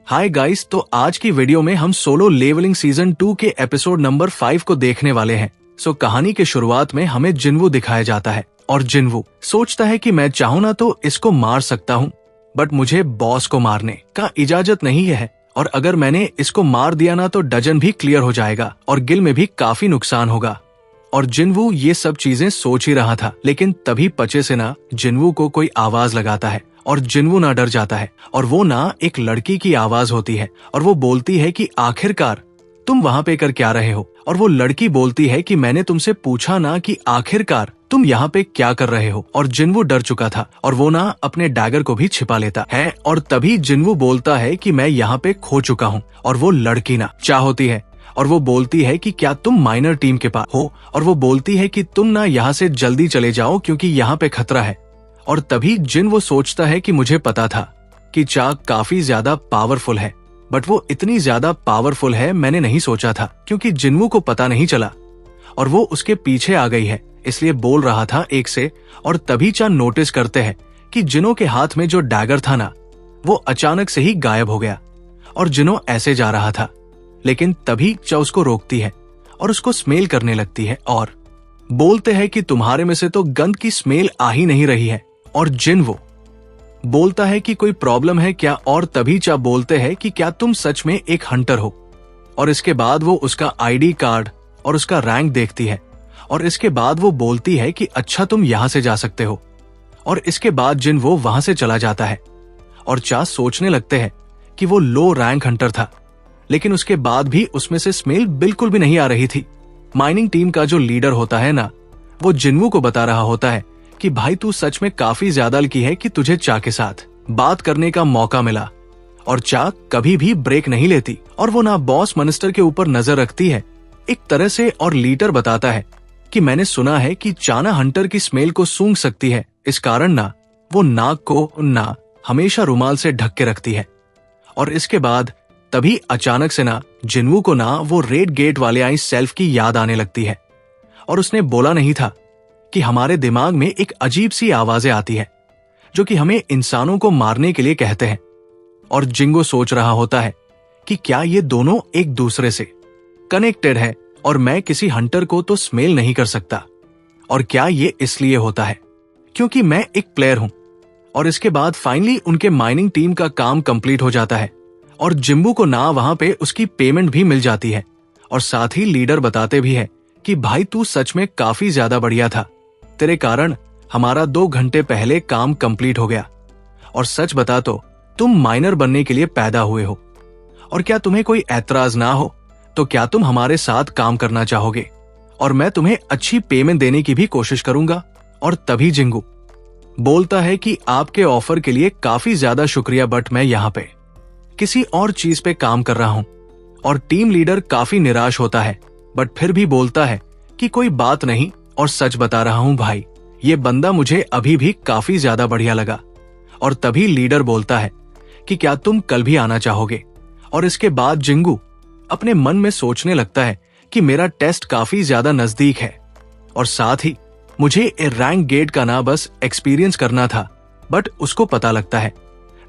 Hi guys, तो आज की वीडियो में हम सोलो लेवलिंग सीजन 2 के एपिसोड नंबर 5 को देखने वाले हैं। कहानी के शुरुआत में हमें जिनवू दिखाया जाता है और जिनवू सोचता है कि मैं चाहूँ ना तो इसको मार सकता हूँ, बट मुझे बॉस को मारने का इजाजत नहीं है और अगर मैंने इसको मार दिया ना तो डजन भी क्लियर हो जाएगा और गिल में भी काफी नुकसान होगा। और जिनवू ये सब चीजें सोच ही रहा था, लेकिन तभी पचे से ना जिनवू को कोई आवाज लगाता है और जिनवू ना डर जाता है और वो ना एक लड़की की आवाज होती है और वो बोलती है कि आखिरकार तुम वहाँ पे कर क्या रहे हो। और वो लड़की बोलती है कि मैंने तुमसे पूछा ना कि आखिरकार तुम यहाँ पे क्या कर रहे हो। और जिनवू डर चुका था और वो ना अपने डैगर को भी छिपा लेता है और तभी जिनवू बोलता है कि मैं यहाँ पे खो चुका हूँ। और वो लड़की ना चाह होती है और वो बोलती है कि क्या तुम माइनर टीम के पास हो, और वो बोलती है कि तुम ना यहाँ से जल्दी चले जाओ क्योंकि यहाँ पे खतरा है। और तभी जिनवू सोचता है कि मुझे पता था कि चाक काफी ज्यादा पावरफुल है, बट वो इतनी ज्यादा पावरफुल है मैंने नहीं सोचा था, क्योंकि जिनवू को पता नहीं चला और वो उसके पीछे आ गई है, इसलिए बोल रहा था एक से। और तभी चा नोटिस करते हैं कि जिनो के हाथ में जो डैगर था ना वो अचानक से ही गायब हो गया और जिनो ऐसे जा रहा था, लेकिन तभी चा उसको रोकती है और उसको स्मेल करने लगती है और बोलते हैं कि तुम्हारे में से तो गंद की स्मेल आ ही नहीं रही है। और जिनवू बोलता है कि कोई प्रॉब्लम है क्या, और तभी चा बोलते हैं कि क्या तुम सच में एक हंटर हो। और इसके बाद वो उसका आईडी कार्ड और उसका रैंक देखती है और इसके बाद वो बोलती है कि अच्छा तुम यहां से जा सकते हो। और इसके बाद जिनवू वहां से चला जाता है और चा सोचने लगते हैं कि वो लो रैंक हंटर था, लेकिन उसके बाद भी उसमें से स्मेल बिल्कुल भी नहीं आ रही थी। माइनिंग टीम का जो लीडर होता है ना वो जिनवू को बता रहा होता है कि भाई तू सच में काफी ज्यादा लकी है कि तुझे चा के साथ बात करने का मौका मिला। और चा कभी भी ब्रेक नहीं लेती और वो ना बॉस मनिस्टर के ऊपर नजर रखती है एक तरह से। और लीडर बताता है कि मैंने सुना है कि चाना हंटर की स्मेल को सूंघ सकती है, इस कारण ना वो नाक को ना हमेशा रुमाल से ढक के रखती है। और इसके बाद तभी अचानक से ना जिनवू को ना वो रेड गेट वाले आई सेल्फ की याद आने लगती है और उसने बोला नहीं था कि हमारे दिमाग में एक अजीब सी आवाजें आती है जो कि हमें इंसानों को मारने के लिए कहते हैं। और जिंगो सोच रहा होता है कि क्या ये दोनों एक दूसरे से कनेक्टेड है और मैं किसी हंटर को तो स्मेल नहीं कर सकता, और क्या ये इसलिए होता है क्योंकि मैं एक प्लेयर हूं। और इसके बाद फाइनली उनके माइनिंग टीम का काम कंप्लीट हो जाता है और जिम्बू को ना वहां पे उसकी पेमेंट भी मिल जाती है। और साथ ही लीडर बताते भी है कि भाई तू सच में काफी ज्यादा बढ़िया था, तेरे कारण हमारा 2 घंटे पहले काम कंप्लीट हो गया। और सच बता तो तुम माइनर बनने के लिए पैदा हुए हो, और क्या तुम्हें कोई ऐतराज ना हो तो क्या तुम हमारे साथ काम करना चाहोगे, और मैं तुम्हें अच्छी पेमेंट देने की भी कोशिश करूंगा। और तभी जिंगू बोलता है कि आपके ऑफर के लिए काफी ज्यादा शुक्रिया, बट मैं यहाँ पे किसी और चीज पे काम कर रहा हूँ। और टीम लीडर काफी निराश होता है, बट फिर भी बोलता है कि कोई बात नहीं, और सच बता रहा हूँ भाई, ये बंदा मुझे अभी भी काफी ज्यादा बढ़िया लगा। और तभी लीडर बोलता है कि क्या तुम कल भी आना चाहोगे। और इसके बाद जिंगू अपने मन में सोचने लगता है कि मेरा टेस्ट काफी ज्यादा नजदीक है और साथ ही मुझे रैंक गेट का ना बस एक्सपीरियंस करना था, बट उसको पता लगता है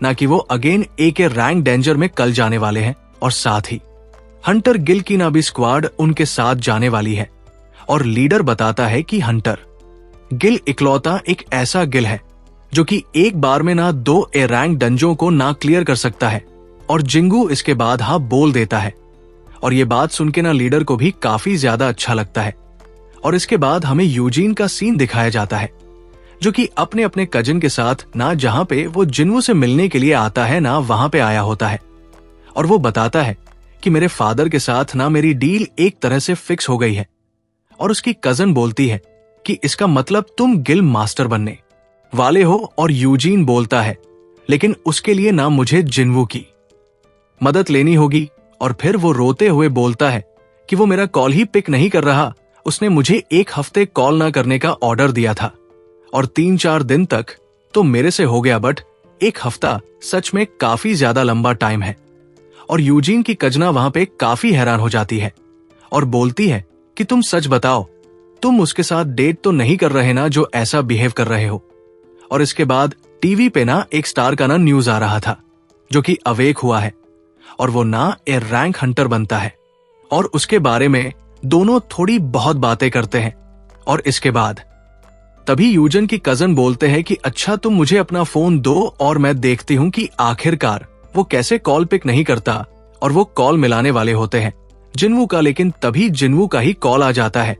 ना कि वो अगेन एक रैंक डेंजर में कल जाने वाले हैं। और साथ ही हंटर गिल की ना भी स्क्वाड उनके साथ जाने वाली है। और लीडर बताता है कि हंटर गिल इकलौता एक ऐसा गिल है जो कि एक बार में ना 2 रैंक डंजों को ना क्लियर कर सकता है। और जिंगू इसके बाद हाँ बोल देता है और ये बात सुन के ना लीडर को भी काफी ज्यादा अच्छा लगता है। और इसके बाद हमें यूजीन का सीन दिखाया जाता है जो कि अपने अपने कजिन के साथ ना जहां पे वो जिनवू से मिलने के लिए आता है ना वहां पे आया होता है। और वो बताता है कि मेरे फादर के साथ ना मेरी डील एक तरह से फिक्स हो गई है। और उसकी कजन बोलती है कि इसका मतलब तुम गिल मास्टर बनने वाले हो। और यूजीन बोलता है लेकिन उसके लिए ना मुझे जिनवू की मदद लेनी होगी। और फिर वो रोते हुए बोलता है कि वो मेरा कॉल ही पिक नहीं कर रहा, उसने मुझे 1 हफ्ते कॉल ना करने का ऑर्डर दिया था और 3-4 दिन तक तो मेरे से हो गया, बट 1 हफ्ता सच में काफी ज्यादा लंबा टाइम है। और यूजीन की कजना वहां पे काफी हैरान हो जाती है और बोलती है कि तुम सच बताओ, तुम उसके साथ डेट तो नहीं कर रहे ना जो ऐसा बिहेव कर रहे हो। और इसके बाद टीवी पे ना एक स्टार का ना न्यूज आ रहा था जो कि अवेक हुआ है और वो ना ए रैंक हंटर बनता है और उसके बारे में दोनों थोड़ी बहुत बातें करते हैं। और इसके बाद तभी यूजन की कजन बोलते हैं कि अच्छा तुम मुझे अपना फोन दो और मैं देखती हूं कि आखिरकार वो कैसे कॉल पिक नहीं करता और वो कॉल मिलाने वाले होते हैं जिन्वू का। लेकिन तभी जिन्वू का ही कॉल आ जाता है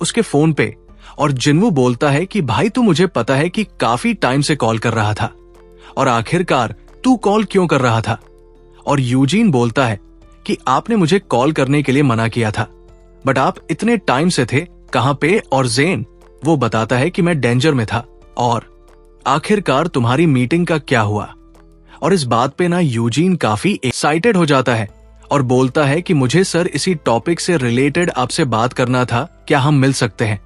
उसके फोन पे और जिन्वू बोलता है कि भाई तू मुझे पता है कि काफी टाइम से कॉल कर रहा था और आखिरकार तू कॉल क्यों कर रहा था। और यूजीन बोलता है कि आपने मुझे कॉल करने के लिए मना किया था बट आप इतने टाइम से थे कहां पे। और जेन वो बताता है कि मैं डेंजर में था और आखिरकार तुम्हारी मीटिंग का क्या हुआ। और इस बात पे ना यूजीन काफी एक्साइटेड हो जाता है और बोलता है कि मुझे सर इसी टॉपिक से रिलेटेड आपसे बात करना था, क्या हम मिल सकते हैं।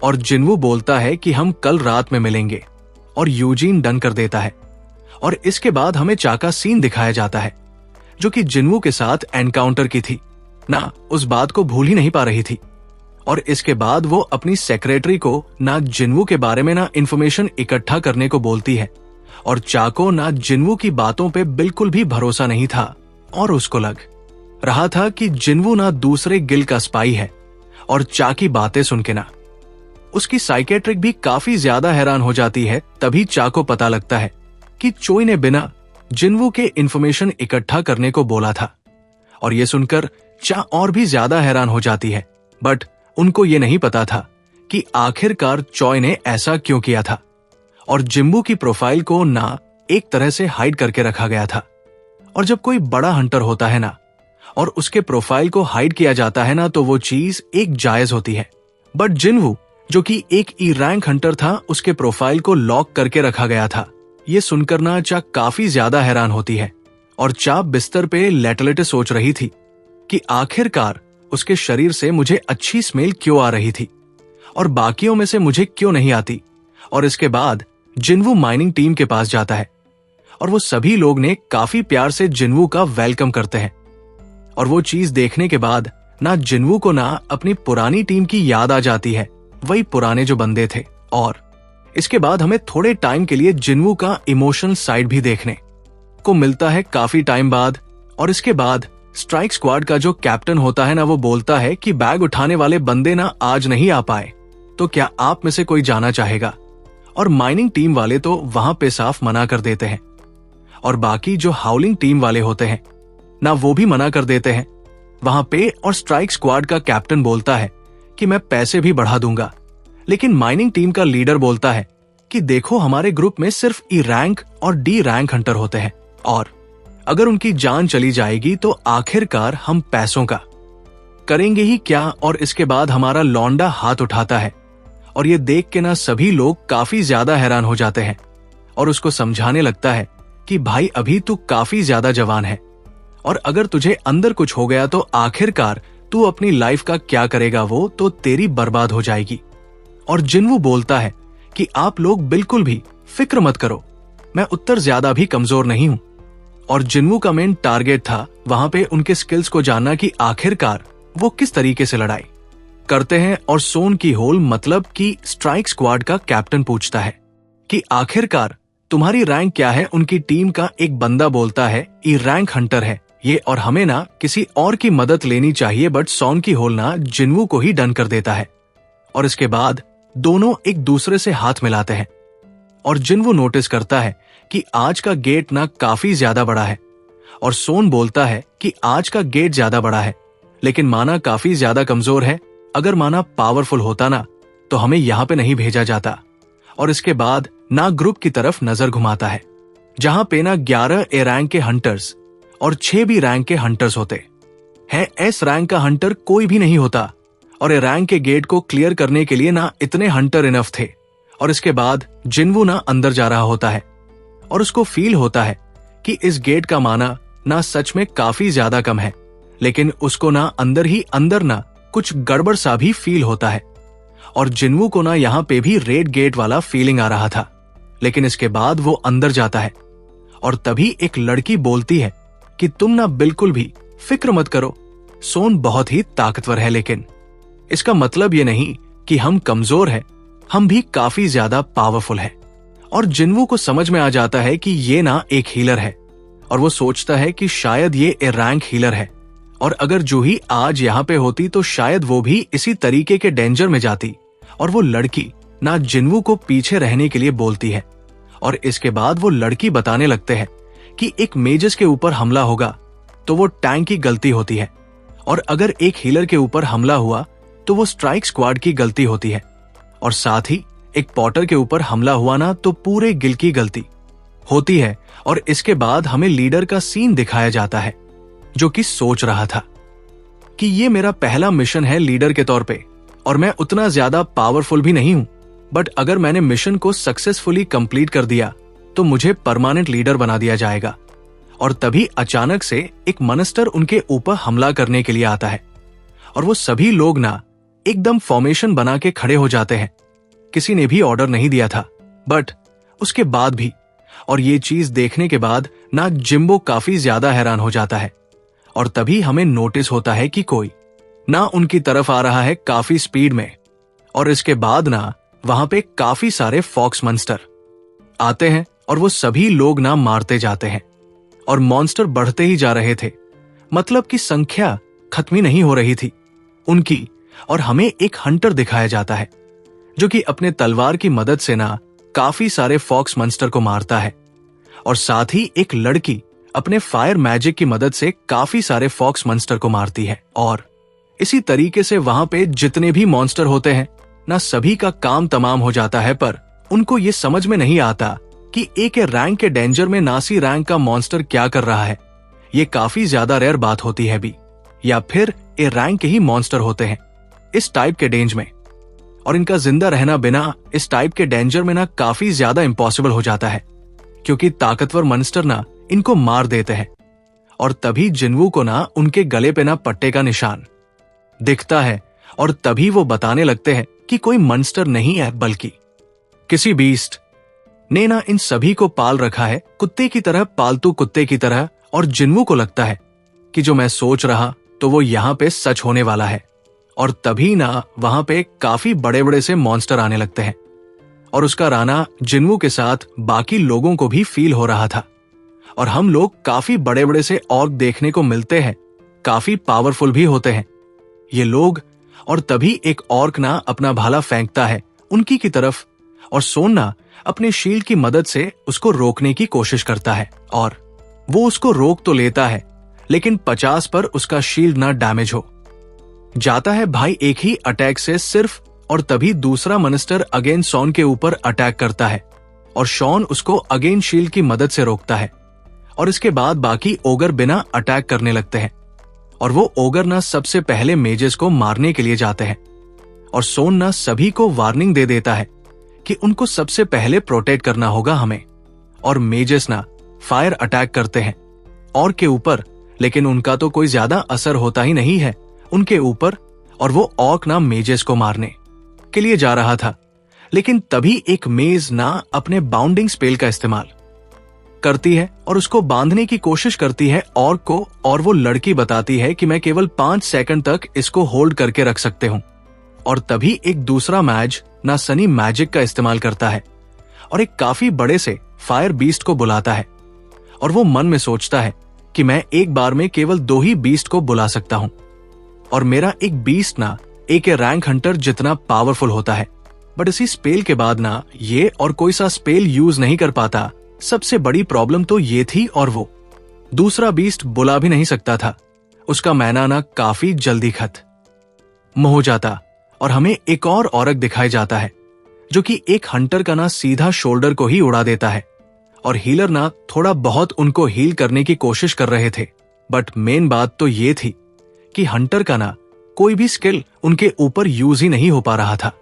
और जिन्वू बोलता है कि हम कल रात में मिलेंगे और यूजीन डन कर देता है। और इसके बाद हमें चा का सीन दिखाया जाता है जो कि जिन्वू के साथ एनकाउंटर की थी ना, उस बात को भूल ही नहीं पा रही थी। और इसके बाद वो अपनी सेक्रेटरी को ना जिन्वू के बारे में ना इंफॉर्मेशन इकट्ठा करने को बोलती है और चा को ना जिन्वू की बातों पे बिल्कुल भी भरोसा नहीं था और उसको लग रहा था कि जिन्वू ना दूसरे गिल का स्पाई है। और चा की बातें सुन के ना उसकी साइकेट्रिक भी काफी ज्यादा हैरान हो जाती है। तभी चा को पता लगता है कि चोई ने बिना जिन्वू के इंफॉर्मेशन इकट्ठा करने को बोला था। और ये सुनकर चा और भी ज्यादा हैरान हो जाती है बट उनको ये नहीं पता था कि आखिरकार चॉय ने ऐसा क्यों किया था। और जिम्बू की प्रोफाइल को ना एक तरह से हाइड करके रखा गया था। और जब कोई बड़ा हंटर होता है ना और उसके प्रोफाइल को हाइड किया जाता है ना तो वो चीज एक जायज होती है। बट जिन्वू जो कि एक ई रैंक हंटर था उसके प्रोफाइल को लॉक करके रखा गया था। ये सुनकर ना चा काफी ज्यादा हैरान होती है और चा बिस्तर पे लेटे-लेटे सोच रही थी कि आखिरकार उसके शरीर से मुझे अच्छी स्मेल क्यों आ रही थी और बाकियों में से मुझे क्यों नहीं आती। और इसके बाद जिन्वू माइनिंग टीम के पास जाता है और वो सभी लोग ने काफी प्यार से जिन्वू का वेलकम करते हैं। और वो चीज देखने के बाद ना जिन्वू को ना अपनी पुरानी टीम की याद आ जाती है, वही पुराने जो बंदे थे। और इसके बाद हमें थोड़े टाइम के लिए जिन्वू का इमोशनल साइड भी देखने को मिलता है काफी टाइम बाद। और इसके बाद स्ट्राइक स्क्वाड का जो कैप्टन होता है ना वो बोलता है कि बैग उठाने वाले बंदे ना आज नहीं आ पाए तो क्या आप में से कोई जाना चाहेगा। और माइनिंग टीम वाले तो वहां पे साफ मना कर देते हैं और बाकी जो हाउलिंग टीम वाले होते हैं ना वो भी मना कर देते हैं वहां पे। और स्ट्राइक स्क्वाड का कैप्टन बोलता है कि मैं पैसे भी बढ़ा दूंगा। लेकिन माइनिंग टीम का लीडर बोलता है कि देखो हमारे ग्रुप में सिर्फ ई रैंक और डी रैंक हंटर होते हैं और अगर उनकी जान चली जाएगी तो आखिरकार हम पैसों का करेंगे ही क्या। और इसके बाद हमारा लौंडा हाथ उठाता है और ये देख के ना सभी लोग काफी ज्यादा हैरान हो जाते हैं और उसको समझाने लगता है कि भाई अभी तू काफी ज्यादा जवान है और अगर तुझे अंदर कुछ हो गया तो आखिरकार तू अपनी लाइफ का क्या करेगा, वो तो तेरी बर्बाद हो जाएगी। और जिन्वू बोलता है कि आप लोग बिल्कुल भी फिक्र मत करो, मैं उत्तर ज्यादा भी कमजोर नहीं हूं। और जिन्वू का मेन टारगेट था वहां पे उनके स्किल्स को जानना कि आखिरकार वो किस तरीके से लड़ाई करते हैं। और सोन की होल मतलब कि स्ट्राइक स्क्वाड का कैप्टन पूछता है कि आखिरकार तुम्हारी रैंक क्या है। उनकी टीम का एक बंदा बोलता है ई रैंक हंटर है ये और हमें ना किसी और की मदद लेनी चाहिए। बट सोन की होल ना जिन्वू को ही डन कर देता है और इसके बाद दोनों एक दूसरे से हाथ मिलाते हैं। और जिन्वू नोटिस करता है कि आज का गेट ना काफी ज्यादा बड़ा है और सोन बोलता है कि आज का गेट ज्यादा बड़ा है लेकिन माना काफी ज्यादा कमजोर है। अगर माना पावरफुल होता ना तो हमें यहाँ पे नहीं भेजा जाता। और इसके बाद ना ग्रुप की तरफ नजर घुमाता है जहां पे ना 11 ए रैंक के हंटर्स और 6 बी रैंक के हंटर्स होते हैं। एस रैंक का हंटर कोई भी नहीं होता और ए रैंक के गेट को क्लियर करने के लिए ना इतने हंटर इनफ थे। और इसके बाद जिन्वू ना अंदर जा रहा होता है और उसको फील होता है कि इस गेट का माना ना सच में काफी ज्यादा कम है लेकिन उसको ना अंदर ही अंदर ना कुछ गड़बड़ सा भी फील होता है। और जिन्वू को ना यहाँ पे भी रेड गेट वाला फीलिंग आ रहा था लेकिन इसके बाद वो अंदर जाता है और तभी एक लड़की बोलती है कि तुम ना बिल्कुल भी फिक्र मत करो, सोन बहुत ही ताकतवर है लेकिन इसका मतलब ये नहीं कि हम कमजोर हैं, हम भी काफी ज्यादा पावरफुल है। और जिन्वू को समझ में आ जाता है कि ये ना एक हीलर है और वो सोचता है कि शायद ये ए रैंक हीलर है, और अगर जूही आज यहाँ पे होती तो शायद वो भी इसी तरीके के डेंजर में जाती। और वो लड़की ना जिन्वू को पीछे रहने के लिए बोलती है, और इसके बाद वो लड़की बताने लगते हैं कि एक मेजस के ऊपर हमला होगा तो वो टैंक की गलती होती है, और अगर एक हीलर के ऊपर हमला हुआ तो वो स्ट्राइक स्क्वाड की गलती होती है, और साथ ही एक पॉटर के ऊपर हमला हुआ ना तो पूरे गिल की गलती होती है। और इसके बाद हमें लीडर का सीन दिखाया जाता है, जो कि सोच रहा था कि ये मेरा पहला मिशन है लीडर के तौर पे, और मैं उतना ज्यादा पावरफुल भी नहीं हूं, बट अगर मैंने मिशन को सक्सेसफुली कंप्लीट कर दिया तो मुझे परमानेंट लीडर बना दिया जाएगा। और तभी अचानक से एक मॉन्स्टर उनके ऊपर हमला करने के लिए आता है, और वो सभी लोग ना एकदम फॉर्मेशन बना के खड़े हो जाते हैं। किसी ने भी ऑर्डर नहीं दिया था, बट उसके बाद भी, और ये चीज देखने के बाद ना जिम्बो काफी ज्यादा हैरान हो जाता है। और तभी हमें नोटिस होता है कि कोई ना उनकी तरफ आ रहा है काफी स्पीड में, और इसके बाद ना वहां पे काफी सारे फॉक्स मॉन्स्टर आते हैं, और वो सभी लोग ना मारते जाते हैं, और मॉन्स्टर बढ़ते ही जा रहे थे। मतलब कि संख्या खत्म ही नहीं हो रही थी उनकी। और हमें एक हंटर दिखाया जाता है जो कि अपने तलवार की मदद से ना काफी सारे फॉक्स मॉन्स्टर को मारता है, और साथ ही एक लड़की अपने फायर मैजिक की मदद से काफी सारे फॉक्स मॉन्स्टर को मारती है। और इसी तरीके से वहां पे जितने भी मॉन्स्टर होते हैं ना सभी का काम तमाम हो जाता है, पर उनको ये समझ में नहीं आता कि एक रैंक के डेंजर में नासी रैंक का मॉन्स्टर क्या कर रहा है। ये काफी ज्यादा रेयर बात होती है भी, या फिर ए रैंक के ही मॉन्स्टर होते हैं इस टाइप के डेंज में, और इनका जिंदा रहना बिना इस टाइप के डेंजर में ना काफी ज्यादा इम्पॉसिबल हो जाता है, क्योंकि ताकतवर मॉन्स्टर ना इनको मार देते हैं। और तभी जिन्वू को ना उनके गले पे ना पट्टे का निशान दिखता है, और तभी वो बताने लगते हैं कि कोई मॉन्स्टर नहीं है बल्कि किसी बीस्ट ने ना इन सभी को पाल रखा है कुत्ते की तरह, पालतू कुत्ते की तरह। और जिन्वू को लगता है कि जो मैं सोच रहा तो वो यहाँ पे सच होने वाला है। और तभी ना वहां पे काफी बड़े बड़े से मॉन्स्टर आने लगते हैं, और उसका राना जिन्वू के साथ बाकी लोगों को भी फील हो रहा था। और हम लोग काफी बड़े बड़े से ऑर्क देखने को मिलते हैं, काफी पावरफुल भी होते हैं ये लोग। और तभी एक ऑर्क ना अपना भाला फेंकता है उनकी की तरफ, और सोन ना अपने शील्ड की मदद से उसको रोकने की कोशिश करता है, और वो उसको रोक तो लेता है, लेकिन 50 पर उसका शील्ड ना डैमेज हो जाता है भाई एक ही अटैक से सिर्फ। और तभी दूसरा मॉन्स्टर अगेन शॉन के ऊपर अटैक करता है, और शॉन उसको अगेन शील्ड की मदद से रोकता है। और इसके बाद बाकी ओगर बिना अटैक करने लगते हैं, और वो ओगर ना सबसे पहले मेजेस को मारने के लिए जाते हैं। और सोन ना सभी को वार्निंग दे देता है कि उनको सबसे पहले प्रोटेक्ट करना होगा हमें। और मेजेस ना फायर अटैक करते हैं और के ऊपर, लेकिन उनका तो कोई ज्यादा असर होता ही नहीं है उनके ऊपर। और वो ऑर्क ना मेजेस को मारने के लिए जा रहा था, लेकिन तभी एक मेज ना अपने बाउंडिंग स्पेल का इस्तेमाल करती है और उसको बांधने की कोशिश करती है ऑर्क को। और वो लड़की बताती है कि मैं केवल 5 सेकंड तक इसको होल्ड करके रख सकते हूं। और तभी एक दूसरा मैज ना सनी मैजिक का इस्तेमाल करता है और एक काफी बड़े से फायर बीस्ट को बुलाता है। और वो मन में सोचता है कि मैं एक बार में केवल 2 ही बीस्ट को बुला सकता हूं, और मेरा एक बीस्ट ना एक रैंक हंटर जितना पावरफुल होता है। बट इसी स्पेल के बाद ना ये और कोई सा स्पेल यूज नहीं कर पाता। सबसे बड़ी प्रॉब्लम तो ये थी, और वो दूसरा बीस्ट बुला भी नहीं सकता था। उसका मैना ना काफी जल्दी खत्म हो जाता, और हमें एक और औरत दिखाई जाता है जो कि एक हंटर का ना सीधा शोल्डर को ही उड़ा देता है। और हीलर ना थोड़ा बहुत उनको हील करने की कोशिश कर रहे थे, बट मेन बात तो ये थी कि हंटर का ना कोई भी स्किल उनके ऊपर यूज ही नहीं हो पा रहा था,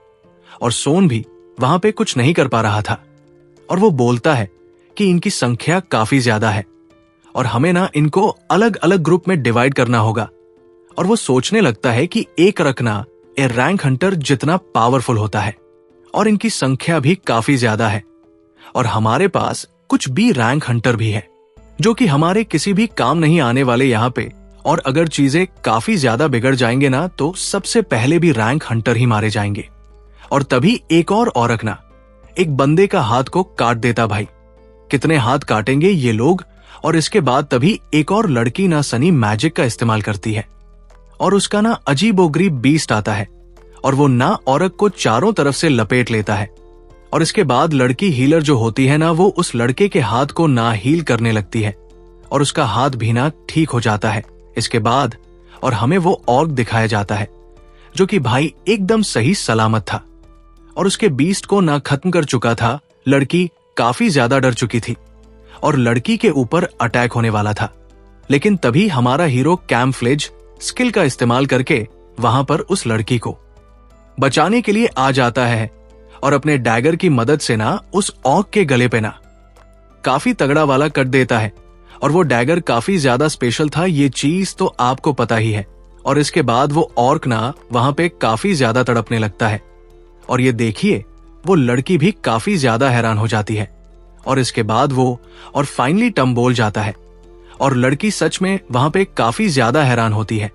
और सोन भी वहां पे कुछ नहीं कर पा रहा था। और वो बोलता है कि इनकी संख्या काफी ज्यादा है और हमें ना इनको अलग अलग ग्रुप में डिवाइड करना होगा। और वो सोचने लगता है कि एक रखना ए रैंक हंटर जितना पावरफुल होता है, और इनकी संख्या भी काफी ज्यादा है, और हमारे पास कुछ बी रैंक हंटर भी है जो कि हमारे किसी भी काम नहीं आने वाले यहाँ पे। और अगर चीजें काफी ज्यादा बिगड़ जाएंगे ना तो सबसे पहले भी रैंक हंटर ही मारे जाएंगे। और तभी एक और औरक ना एक बंदे का हाथ को काट देता। भाई कितने हाथ काटेंगे ये लोग, और इसके बाद तभी एक और लड़की ना सनी मैजिक का इस्तेमाल करती है और उसका ना अजीबोगरीब बीस्ट आता है और वो ना औरत को चारों तरफ से लपेट लेता है। और इसके बाद लड़की हीलर जो होती है ना, वो उस लड़के के हाथ को ना हील करने लगती है और उसका हाथ भी ना ठीक हो जाता है। इसके बाद और हमें वो ऑर्क दिखाया जाता है जो कि भाई एकदम सही सलामत था और उसके बीस्ट को ना खत्म कर चुका था। लड़की काफी ज्यादा डर चुकी थी और लड़की के ऊपर अटैक होने वाला था, लेकिन तभी हमारा हीरो कैमफ्लेज स्किल का इस्तेमाल करके वहां पर उस लड़की को बचाने के लिए आ जाता है और अपने डैगर की मदद से ना उस ऑर्क के गले पे ना काफी तगड़ा वाला कट देता है। और वो डैगर काफी ज्यादा स्पेशल था, ये चीज तो आपको पता ही है। और इसके बाद वो ऑर्क ना वहां पे काफी ज्यादा तड़पने लगता है और ये देखिए वो लड़की भी काफी ज्यादा हैरान हो जाती है। और इसके बाद वो और फाइनली टम बोल जाता है और लड़की सच में वहां पे काफी ज्यादा हैरान होती है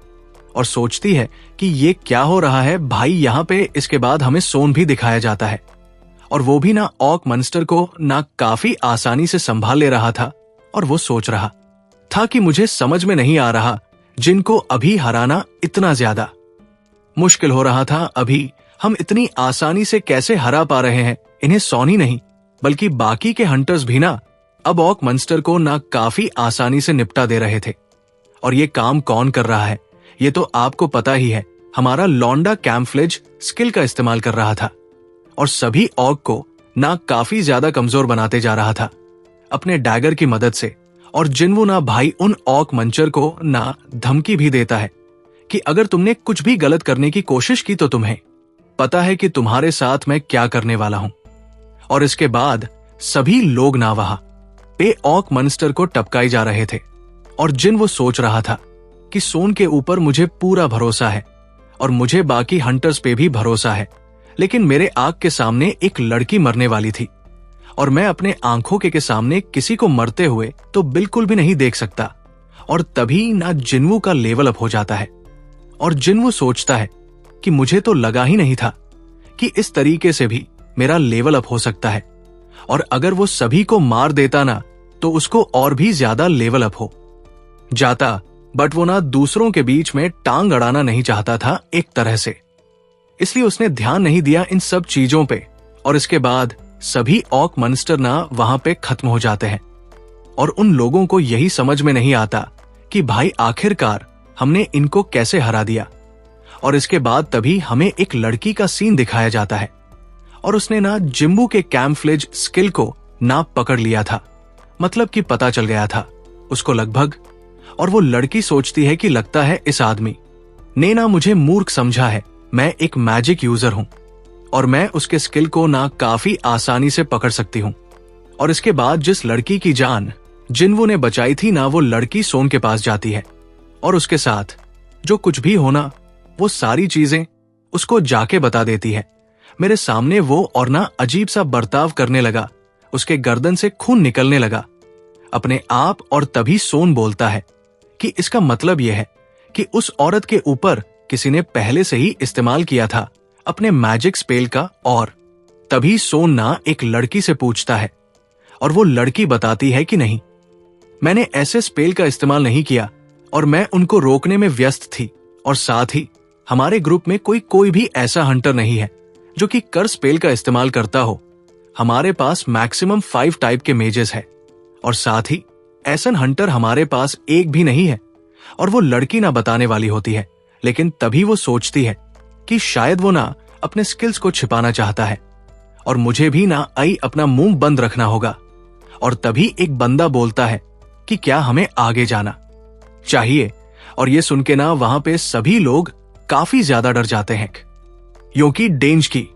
और सोचती है कि ये क्या हो रहा है भाई यहाँ पे। इसके बाद हमें सोन भी दिखाया जाता है और वो भी ना ऑर्क मॉन्स्टर को ना काफी आसानी से संभाल ले रहा था और वो सोच रहा था कि मुझे समझ में नहीं आ रहा जिनको अभी हराना इतना ज्यादा मुश्किल हो रहा था। अभी हम इतनी आसानी से कैसे हरा पा रहे हैं इन्हें। सोन ही नहीं बल्कि बाकी के हंटर्स भी ना अब ऑर्क मॉन्स्टर को ना काफी आसानी से निपटा दे रहे थे। और ये काम कौन कर रहा है ये तो आपको पता ही है, हमारा लौंडा कैमफ्लेज स्किल का इस्तेमाल कर रहा था और सभी ऑर्क को ना काफी ज्यादा कमजोर बनाते जा रहा था अपने डैगर की मदद से। और जिन्वू ना भाई उन ऑर्क मंचर को ना धमकी भी देता है कि अगर तुमने कुछ भी गलत करने की कोशिश की तो तुम्हें पता है कि तुम्हारे साथ मैं क्या करने वाला हूं। और इसके बाद सभी लोग ना वहां पे ऑर्क मॉन्स्टर को टपकाए जा रहे थे और जिन्वू सोच रहा था कि सोन के ऊपर मुझे पूरा भरोसा है और मुझे बाकी हंटर्स पे भी भरोसा है, लेकिन मेरे आंख के सामने एक लड़की मरने वाली थी और मैं अपने आंखों के सामने किसी को मरते हुए तो बिल्कुल भी नहीं देख सकता। और तभी ना जिन्वू का लेवल अप हो जाता है और जिन्वू सोचता है कि मुझे तो लगा ही नहीं था कि इस तरीके से भी मेरा लेवल अप हो सकता है और अगर वो सभी को मार देता ना तो उसको और भी ज्यादा लेवल अप हो जाता। बट वो ना दूसरों के बीच में टांग अड़ाना नहीं चाहता था एक तरह से, इसलिए उसने ध्यान नहीं दिया इन सब चीजों पे। और इसके बाद सभी ऑर्क मॉन्स्टर ना वहां पे खत्म हो जाते हैं और उन लोगों को यही समझ में नहीं आता कि भाई आखिरकार हमने इनको कैसे हरा दिया। और इसके बाद तभी हमें एक लड़की का सीन दिखाया जाता है और उसने ना जिम्बू के कैमफ्लेज स्किल को ना पकड़ लिया था, मतलब कि पता चल गया था उसको लगभग। और वो लड़की सोचती है कि लगता है इस आदमी ने ना मुझे मूर्ख समझा है, मैं एक मैजिक यूजर हूं और मैं उसके स्किल को ना काफी आसानी से पकड़ सकती हूं। और इसके बाद जिस लड़की की जान जिन्वू ने बचाई थी ना, वो लड़की सोन के पास जाती है और उसके साथ जो कुछ भी होना वो सारी चीजें उसको जाके बता देती है। मेरे सामने वो और ना अजीब सा बर्ताव करने लगा, उसके गर्दन से खून निकलने लगा अपने आप। और तभी सोन बोलता है कि इसका मतलब यह है कि उस औरत के ऊपर किसी ने पहले से ही इस्तेमाल किया था अपने मैजिक स्पेल का। और तभी सोन ना एक लड़की से पूछता है और वो लड़की बताती है कि नहीं, मैंने ऐसे स्पेल का इस्तेमाल नहीं किया और मैं उनको रोकने में व्यस्त थी। और साथ ही हमारे ग्रुप में कोई भी ऐसा हंटर नहीं है जो कि कर स्पेल का इस्तेमाल करता हो। हमारे पास मैक्सिमम 5 टाइप के मेजेस है और साथ ही ऐसन हंटर हमारे पास एक भी नहीं है। और वो लड़की ना बताने वाली होती है, लेकिन तभी वो सोचती है कि शायद वो ना अपने स्किल्स को छिपाना चाहता है और मुझे भी ना अपना मुंह बंद रखना होगा। और तभी एक बंदा बोलता है कि क्या हमें आगे जाना चाहिए। और ये सुन के ना वहां पे सभी लोग काफी ज्यादा डर जाते हैं, क्योंकि डेंज की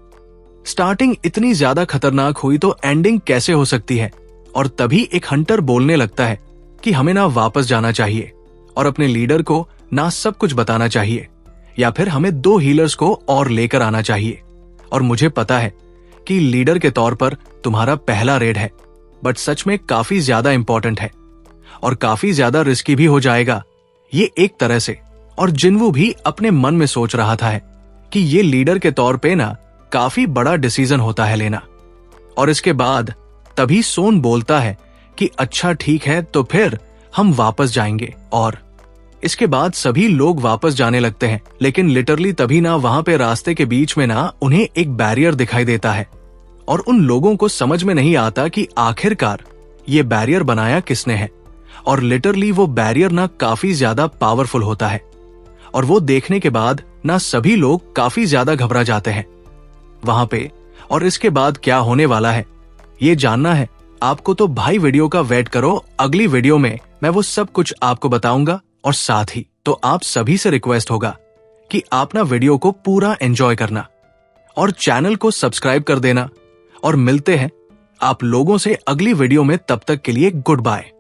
स्टार्टिंग इतनी ज्यादा खतरनाक हुई तो एंडिंग कैसे हो सकती है। और तभी एक हंटर बोलने लगता है कि हमें ना वापस जाना चाहिए और अपने लीडर को ना सब कुछ बताना चाहिए, या फिर हमें 2 हीलर्स को और लेकर आना चाहिए। और मुझे पता है कि लीडर के तौर पर तुम्हारा पहला रेड है, बट सच में काफी ज्यादा इंपॉर्टेंट है और काफी ज्यादा रिस्की भी हो जाएगा ये एक तरह से। और जिन्वू भी अपने मन में सोच रहा था कि ये लीडर के तौर पे ना काफी बड़ा डिसीजन होता है लेना। और इसके बाद तभी सोन बोलता है कि अच्छा ठीक है तो फिर हम वापस जाएंगे। और इसके बाद सभी लोग वापस जाने लगते हैं, लेकिन लिटरली तभी ना वहां पे रास्ते के बीच में ना उन्हें एक बैरियर दिखाई देता है और उन लोगों को समझ में नहीं आता कि आखिरकार ये बैरियर बनाया किसने है। और लिटरली वो बैरियर ना काफी ज्यादा पावरफुल होता है और वो देखने के बाद ना सभी लोग काफी ज्यादा घबरा जाते हैं वहां पे। और इसके बाद क्या होने वाला है ये जानना है आपको तो भाई वीडियो का वेट करो, अगली वीडियो में मैं वो सब कुछ आपको बताऊंगा। और साथ ही तो आप सभी से रिक्वेस्ट होगा कि आप ना वीडियो को पूरा एंजॉय करना और चैनल को सब्सक्राइब कर देना। और मिलते हैं आप लोगों से अगली वीडियो में, तब तक के लिए गुड बाय।